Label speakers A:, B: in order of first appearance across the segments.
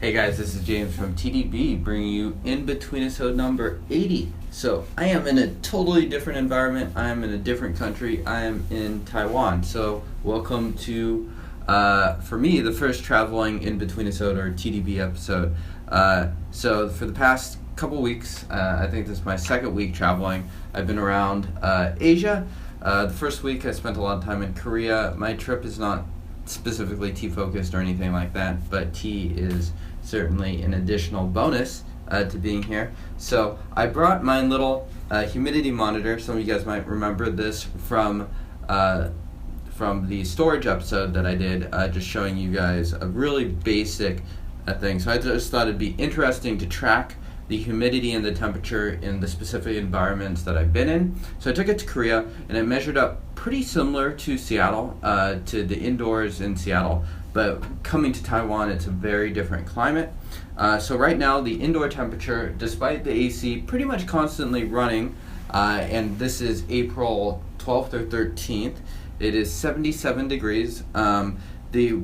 A: Hey guys, this is James from TeaDB bringing you InBetweenIsode number 80. So I am in a totally different environment. I am in a different country. I am in Taiwan. So welcome to, for me, the first traveling InBetweenIsode or TeaDB episode. So for the past couple weeks, I think this is my second week traveling. I've been around Asia. The first week I spent a lot of time in Korea. My trip is not specifically tea focused or anything like that, but tea is certainly an additional bonus to being here. So I brought my little humidity monitor. Some of you guys might remember this from the storage episode that I did, just showing you guys a really basic thing. So I just thought it'd be interesting to track the humidity and the temperature in the specific environments that I've been in. So I took it to Korea and it measured up pretty similar to Seattle, to the indoors in Seattle, but coming to Taiwan, it's a very different climate. So right now, the indoor temperature, despite the AC pretty much constantly running, and this is April 12th or 13th, it is 77 degrees. The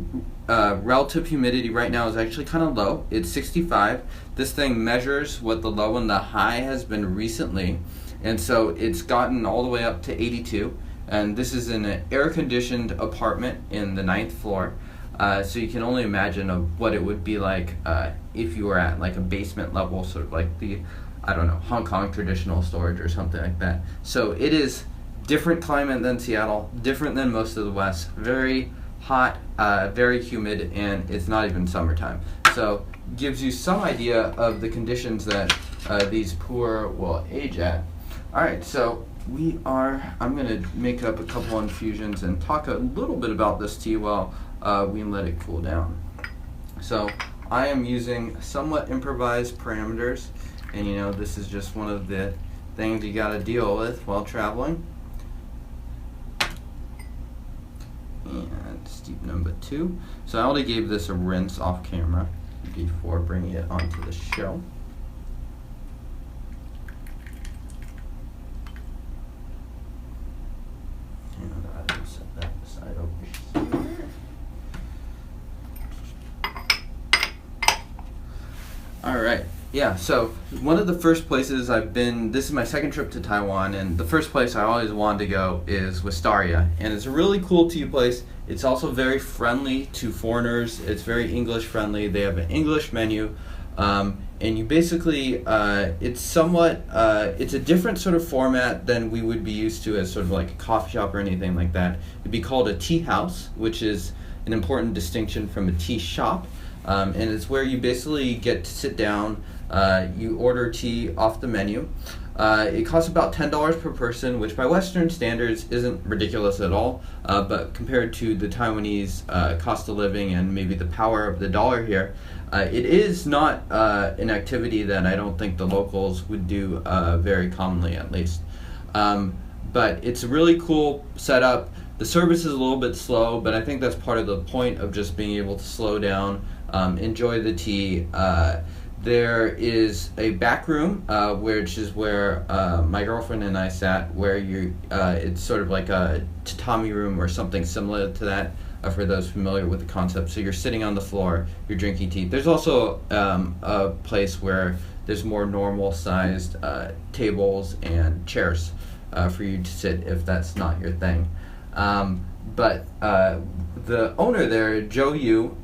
A: relative humidity right now is actually kind of low. It's 65. This thing measures what the low and the high has been recently, and so it's gotten all the way up to 82. And this is in an air-conditioned apartment in the 9th floor. So you can only imagine of what it would be like if you were at like a basement level, sort of like the, I don't know, Hong Kong traditional storage or something like that. So it is different climate than Seattle, different than most of the West, very hot, very humid, and it's not even summertime. So gives you some idea of the conditions that these Pu'erh will age at. All right, so I'm going to make up a couple infusions and talk a little bit about this tea while we let it cool down. So I am using somewhat improvised parameters, and you know, this is just one of the things you got to deal with while traveling. And steep number 2. So I already gave this a rinse off camera before bringing it onto the show. And I will set that aside over here. Alright, yeah, so one of the first places I've been, this is my second trip to Taiwan, and the first place I always wanted to go is Wistaria, and it's a really cool tea place. It's also very friendly to foreigners. It's very English friendly. They have an English menu, and you basically, it's somewhat, it's a different sort of format than we would be used to as sort of like a coffee shop or anything like that. It'd be called a tea house, which is an important distinction from a tea shop. And it's where you basically get to sit down, you order tea off the menu. It costs about $10 per person, which by Western standards isn't ridiculous at all, but compared to the Taiwanese cost of living and maybe the power of the dollar here, it is not an activity that I don't think the locals would do very commonly, at least. But it's a really cool setup. The service is a little bit slow, but I think that's part of the point of just being able to slow down, enjoy the tea. There is a back room, which is where my girlfriend and I sat, where it's sort of like a tatami room or something similar to that, for those familiar with the concept. So you're sitting on the floor, you're drinking tea. There's also a place where there's more normal sized tables and chairs for you to sit if that's not your thing. But the owner there, Joe Yu,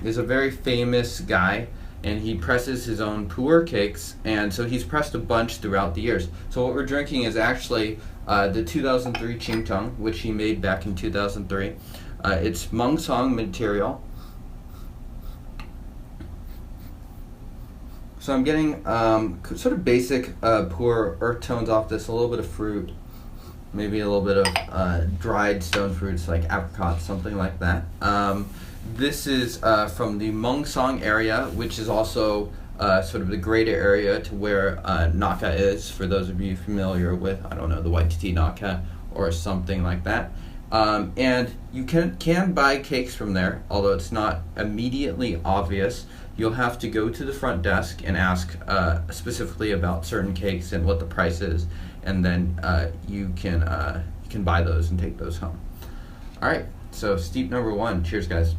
A: is a very famous guy, and he presses his own Pu'erh cakes, and so he's pressed a bunch throughout the years. So what we're drinking is actually the 2003 Qingteng, which he made back in 2003. It's Mungsong material. So I'm getting sort of basic Pu'erh earth tones off this, a little bit of fruit, maybe a little bit of dried stone fruits like apricots, something like that. This is from the Mungsong area, which is also sort of the greater area to where Naka is, for those of you familiar with, I don't know, the Waititi Naka or something like that. And you can buy cakes from there, although it's not immediately obvious. You'll have to go to the front desk and ask specifically about certain cakes and what the price is, and then you can buy those and take those home. All right, So steep number 1. Cheers, guys.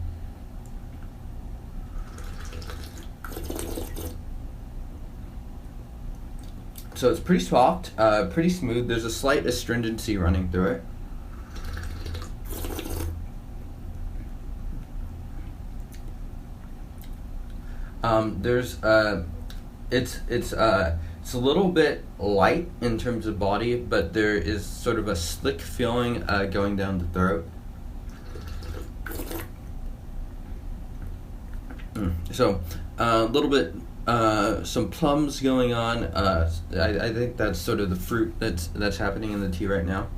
A: So it's pretty soft, pretty smooth. There's a slight astringency running through it. It's a little bit light in terms of body, but there is sort of a slick feeling going down the throat. So a little bit, some plums going on. I think that's sort of the fruit that's happening in the tea right now.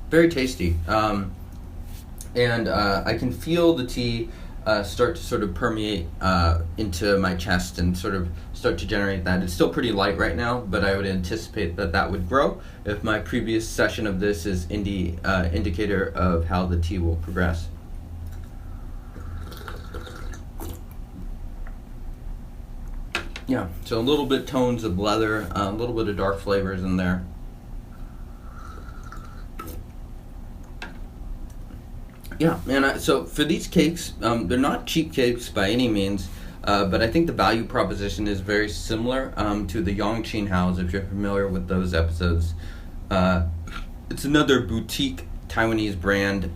A: Very tasty. And I can feel the tea start to sort of permeate into my chest and sort of start to generate that. It's still pretty light right now, but I would anticipate that would grow if my previous session of this is indicator of how the tea will progress. Yeah, so a little bit tones of leather, a little bit of dark flavors in there. Yeah, and so for these cakes, they're not cheap cakes by any means, but I think the value proposition is very similar to the Yongqing House, if you're familiar with those episodes. It's another boutique Taiwanese brand.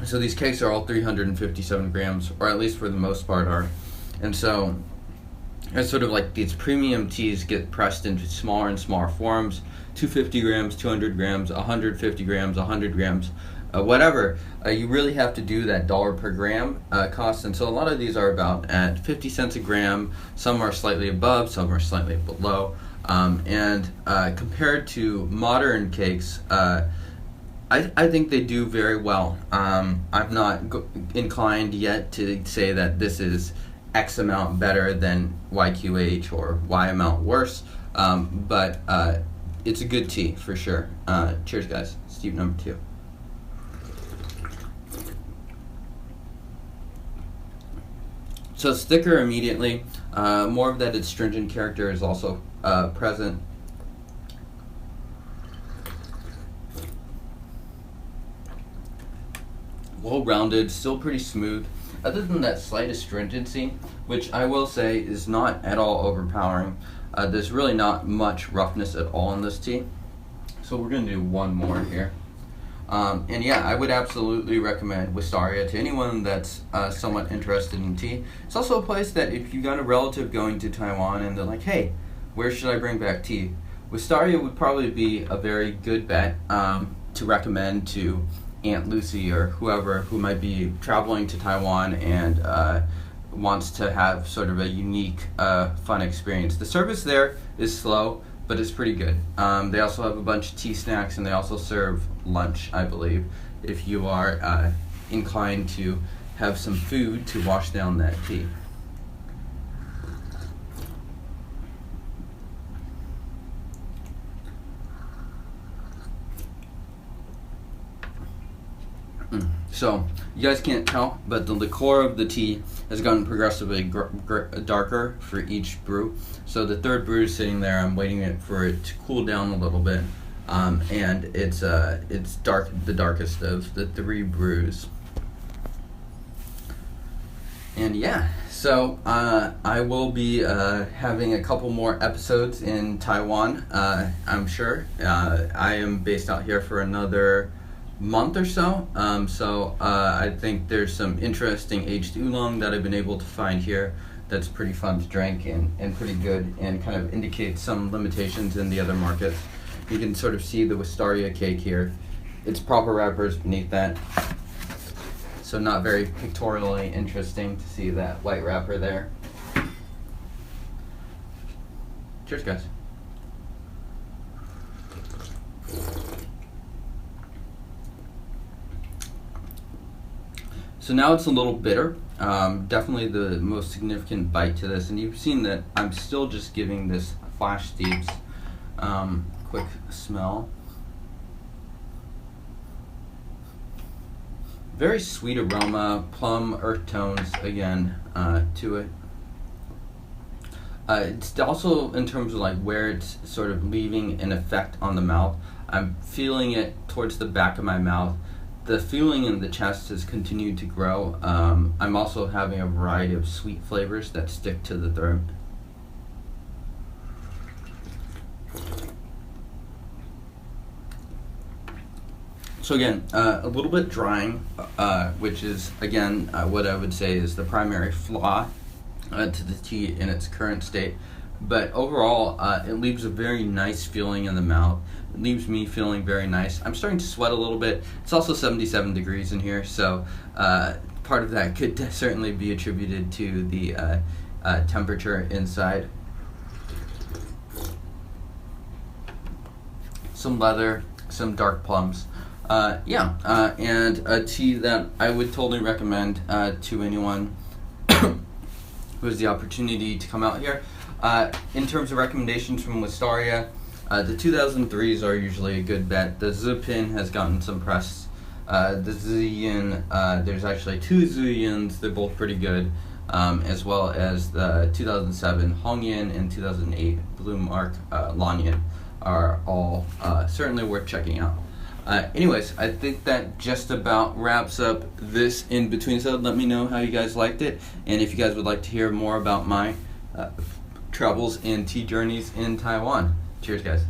A: So these cakes are all 357 grams, or at least for the most part are. And so it's sort of like these premium teas get pressed into smaller and smaller forms, 250 grams, 200 grams, 150 grams, 100 grams. Whatever, you really have to do that dollar per gram cost, and so a lot of these are about at 50 cents a gram. Some are slightly above, some are slightly below, and compared to modern cakes, I think they do very well. I'm not inclined yet to say that this is X amount better than YQH or Y amount worse, but it's a good tea for sure. Cheers, guys. Steep number 2. So it's thicker immediately. More of that astringent character is also present. Well-rounded, still pretty smooth. Other than that slight astringency, which I will say is not at all overpowering. There's really not much roughness at all in this tea. So we're going to do one more here. And yeah, I would absolutely recommend Wistaria to anyone that's somewhat interested in tea. It's also a place that if you got a relative going to Taiwan and they're like, hey, where should I bring back tea? Wistaria would probably be a very good bet to recommend to Aunt Lucy or whoever who might be traveling to Taiwan and wants to have sort of a unique, fun experience. The service there is slow, but it's pretty good. They also have a bunch of tea snacks, and they also serve lunch, I believe, if you are inclined to have some food to wash down that tea. So, you guys can't tell, but the liqueur of the tea has gotten progressively darker for each brew. So the third brew is sitting there. I'm waiting for it to cool down a little bit, and it's dark, the darkest of the 3 brews. And yeah, so I will be having a couple more episodes in Taiwan. I'm sure. I am based out here for another month or so. I think there's some interesting aged oolong that I've been able to find here that's pretty fun to drink and pretty good, and kind of indicates some limitations in the other markets. You can sort of see the Wistaria cake here. It's proper wrappers beneath that. So not very pictorially interesting to see that white wrapper there. Cheers, guys. So now it's a little bitter. Definitely the most significant bite to this, and you've seen that I'm still just giving this flash steeps. Quick smell. Very sweet aroma, plum, earth tones again to it. It's also in terms of like where it's sort of leaving an effect on the mouth. I'm feeling it towards the back of my mouth. The feeling in the chest has continued to grow. I'm also having a variety of sweet flavors that stick to the throat. So again, a little bit drying, which is, again, what I would say is the primary flaw to the tea in its current state. But overall, it leaves a very nice feeling in the mouth. It leaves me feeling very nice. I'm starting to sweat a little bit. It's also 77 degrees in here, so part of that could certainly be attributed to the temperature inside. Some leather, some dark plums. And a tea that I would totally recommend to anyone who has the opportunity to come out here. In terms of recommendations from Wistaria, the 2003s are usually a good bet. The Zipin has gotten some press. The Ziyin, there's actually two Ziyins, they're both pretty good, as well as the 2007 Hongyan and 2008 Blue Mark Lanyan are all certainly worth checking out. Anyways, I think that just about wraps up this InBetweenIsode. Let me know how you guys liked it, and if you guys would like to hear more about my travels and tea journeys in Taiwan. Cheers, guys.